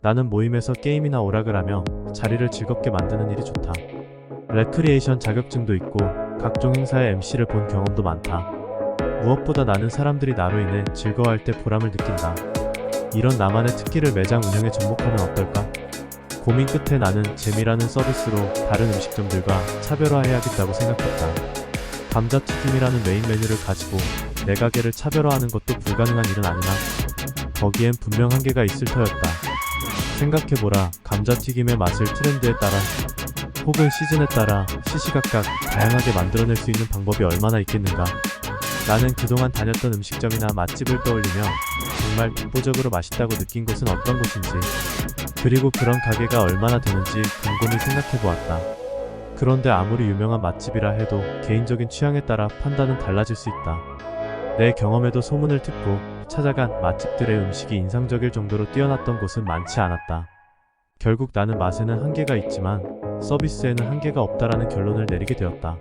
나는 모임에서 게임이나 오락을 하며 자리를 즐겁게 만드는 일이 좋다. 레크리에이션 자격증도 있고 각종 행사의 MC를 본 경험도 많다. 무엇보다 나는 사람들이 나로 인해 즐거워할 때 보람을 느낀다. 이런 나만의 특기를 매장 운영에 접목하면 어떨까? 고민 끝에 나는 재미라는 서비스로 다른 음식점들과 차별화해야겠다고 생각했다. 감자튀김이라는 메인 메뉴를 가지고 내 가게를 차별화하는 것도 불가능한 일은 아니나 거기엔 분명 한계가 있을 터였다. 생각해보라. 감자튀김의 맛을 트렌드에 따라 혹은 시즌에 따라 시시각각 다양하게 만들어낼 수 있는 방법이 얼마나 있겠는가. 나는 그동안 다녔던 음식점이나 맛집을 떠올리며 정말 독보적으로 맛있다고 느낀 곳은 어떤 곳인지, 그리고 그런 가게가 얼마나 되는지 곰곰이 생각해보았다. 그런데 아무리 유명한 맛집이라 해도 개인적인 취향에 따라 판단은 달라질 수 있다. 내 경험에도 소문을 듣고 찾아간 맛집들의 음식이 인상적일 정도로 뛰어났던 곳은 많지 않았다. 결국 나는 맛에는 한계가 있지만 서비스에는 한계가 없다라는 결론을 내리게 되었다.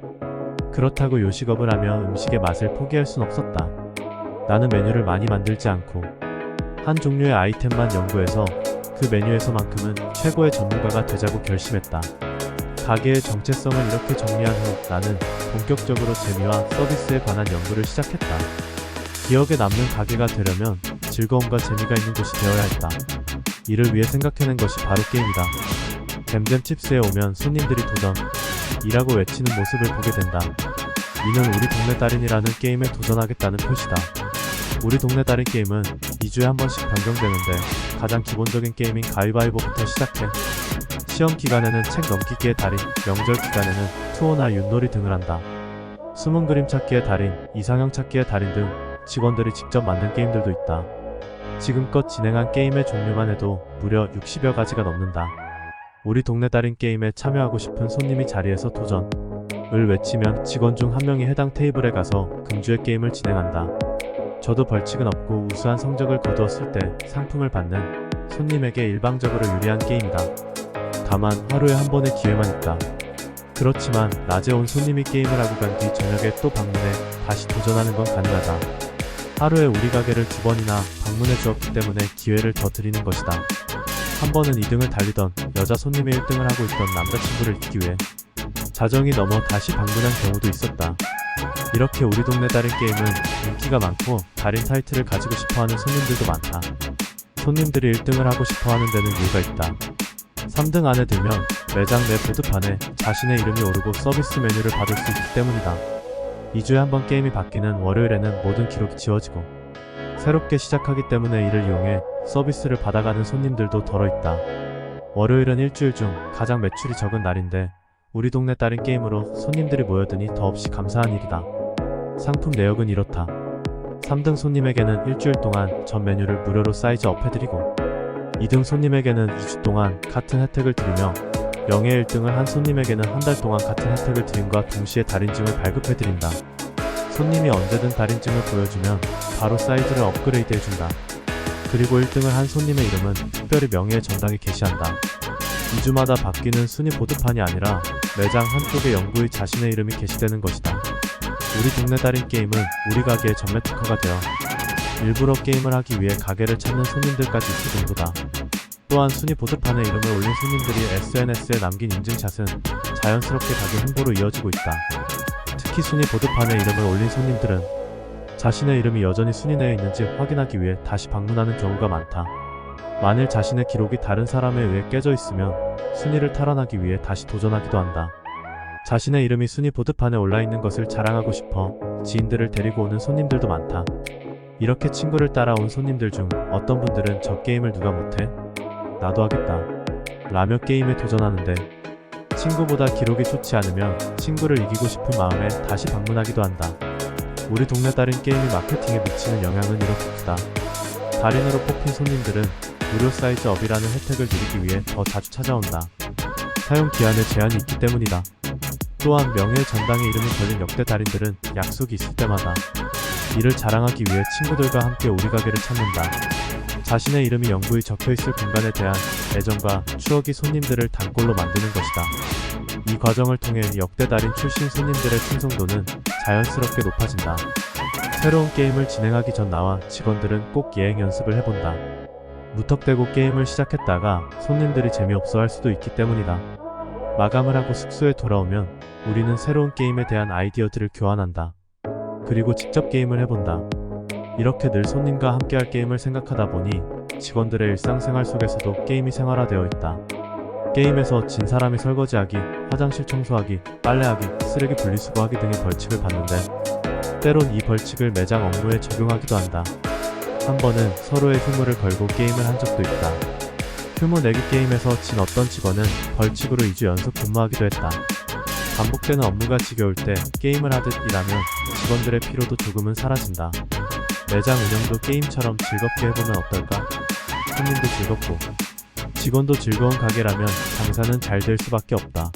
그렇다고 요식업을 하며 음식의 맛을 포기할 순 없었다. 나는 메뉴를 많이 만들지 않고 한 종류의 아이템만 연구해서 그 메뉴에서만큼은 최고의 전문가가 되자고 결심했다. 가게의 정체성을 이렇게 정리한 후 나는 본격적으로 재미와 서비스에 관한 연구를 시작했다. 기억에 남는 가게가 되려면 즐거움과 재미가 있는 곳이 되어야 했다. 이를 위해 생각해낸 것이 바로 게임이다. 잼잼칩스에 오면 손님들이 도전이라고 외치는 모습을 보게 된다. 이는 우리 동네 달인이라는 게임에 도전하겠다는 표시다. 우리 동네 달인 게임은 2주에 한 번씩 변경되는데 가장 기본적인 게임인 가위바위보부터 시작해 시험 기간에는 책 넘기기의 달인, 명절 기간에는 투어나 윷놀이 등을 한다. 숨은 그림 찾기의 달인, 이상형 찾기의 달인 등 직원들이 직접 만든 게임들도 있다. 지금껏 진행한 게임의 종류만 해도 무려 60여 가지가 넘는다. 우리 동네 달인 게임에 참여하고 싶은 손님이 자리에서 도전을 외치면 직원 중 한 명이 해당 테이블에 가서 금주의 게임을 진행한다. 저도 벌칙은 없고 우수한 성적을 거두었을 때 상품을 받는 손님에게 일방적으로 유리한 게임이다. 다만 하루에 한 번의 기회만 있다. 그렇지만 낮에 온 손님이 게임을 하고 간 뒤 저녁에 또 방문해 다시 도전하는 건 가능하다. 하루에 우리 가게를 2번이나 방문해 주었기 때문에 기회를 더 드리는 것이다. 한 번은 2등을 달리던 여자 손님의 1등을 하고 있던 남자친구를 잊기 위해 자정이 넘어 다시 방문한 경우도 있었다. 이렇게 우리 동네 달인 게임은 인기가 많고 달인 타이틀을 가지고 싶어하는 손님들도 많다. 손님들이 1등을 하고 싶어하는 데는 이유가 있다. 3등 안에 들면 매장 내 보드판에 자신의 이름이 오르고 서비스 메뉴를 받을 수 있기 때문이다. 2주에 한 번 게임이 바뀌는 월요일에는 모든 기록이 지워지고 새롭게 시작하기 때문에 이를 이용해 서비스를 받아가는 손님들도 덜어 있다. 월요일은 일주일 중 가장 매출이 적은 날인데 우리 동네 달인 게임으로 손님들이 모여드니 더없이 감사한 일이다. 상품 내역은 이렇다. 3등 손님에게는 일주일 동안 전 메뉴를 무료로 사이즈 업해드리고 2등 손님에게는 2주 동안 같은 혜택을 드리며 명예 1등을 한 손님에게는 한 달 동안 같은 혜택을 드림과 동시에 달인증을 발급해드린다. 손님이 언제든 달인증을 보여주면 바로 사이즈를 업그레이드해준다. 그리고 1등을 한 손님의 이름은 특별히 명예의 전당에 게시한다. 2주마다 바뀌는 순위 보드판이 아니라 매장 한쪽에 영구히 자신의 이름이 게시되는 것이다. 우리 동네 달인 게임은 우리 가게의 전매 특허가 되어 일부러 게임을 하기 위해 가게를 찾는 손님들까지 있을 정도다. 또한 순위 보드판에 이름을 올린 손님들이 SNS에 남긴 인증샷은 자연스럽게 가게 홍보로 이어지고 있다. 특히 순위 보드판에 이름을 올린 손님들은 자신의 이름이 여전히 순위 내에 있는지 확인하기 위해 다시 방문하는 경우가 많다. 만일 자신의 기록이 다른 사람에 의해 깨져 있으면 순위를 탈환하기 위해 다시 도전하기도 한다. 자신의 이름이 순위 보드판에 올라있는 것을 자랑하고 싶어 지인들을 데리고 오는 손님들도 많다. 이렇게 친구를 따라온 손님들 중 어떤 분들은 저 게임을 누가 못해? 나도 하겠다 라며 게임에 도전하는데 친구보다 기록이 좋지 않으면 친구를 이기고 싶은 마음에 다시 방문하기도 한다. 우리 동네 달인 게임이 마케팅에 미치는 영향은 이렇게 크다. 달인으로 뽑힌 손님들은 무료 사이즈 업이라는 혜택을 누리기 위해 더 자주 찾아온다. 사용 기한에 제한이 있기 때문이다. 또한 명예의 전당에 이름이 걸린 역대 달인들은 약속이 있을 때마다 이를 자랑하기 위해 친구들과 함께 우리 가게를 찾는다. 자신의 이름이 영구히 적혀있을 공간에 대한 애정과 추억이 손님들을 단골로 만드는 것이다. 이 과정을 통해 역대 달인 출신 손님들의 충성도는 자연스럽게 높아진다. 새로운 게임을 진행하기 전 나와 직원들은 꼭 예행 연습을 해본다. 무턱대고 게임을 시작했다가 손님들이 재미없어 할 수도 있기 때문이다. 마감을 하고 숙소에 돌아오면 우리는 새로운 게임에 대한 아이디어들을 교환한다. 그리고 직접 게임을 해본다. 이렇게 늘 손님과 함께할 게임을 생각하다 보니 직원들의 일상생활 속에서도 게임이 생활화되어 있다. 게임에서 진 사람이 설거지하기, 화장실 청소하기, 빨래하기, 쓰레기 분리수거하기 등의 벌칙을 받는데 때론 이 벌칙을 매장 업무에 적용하기도 한다. 한 번은 서로의 휴무를 걸고 게임을 한 적도 있다. 휴무 내기 게임에서 진 어떤 직원은 벌칙으로 2주 연속 근무하기도 했다. 반복되는 업무가 지겨울 때 게임을 하듯 일하면 직원들의 피로도 조금은 사라진다. 매장 운영도 게임처럼 즐겁게 해보면 어떨까? 손님도 즐겁고 직원도 즐거운 가게라면 장사는 잘 될 수밖에 없다.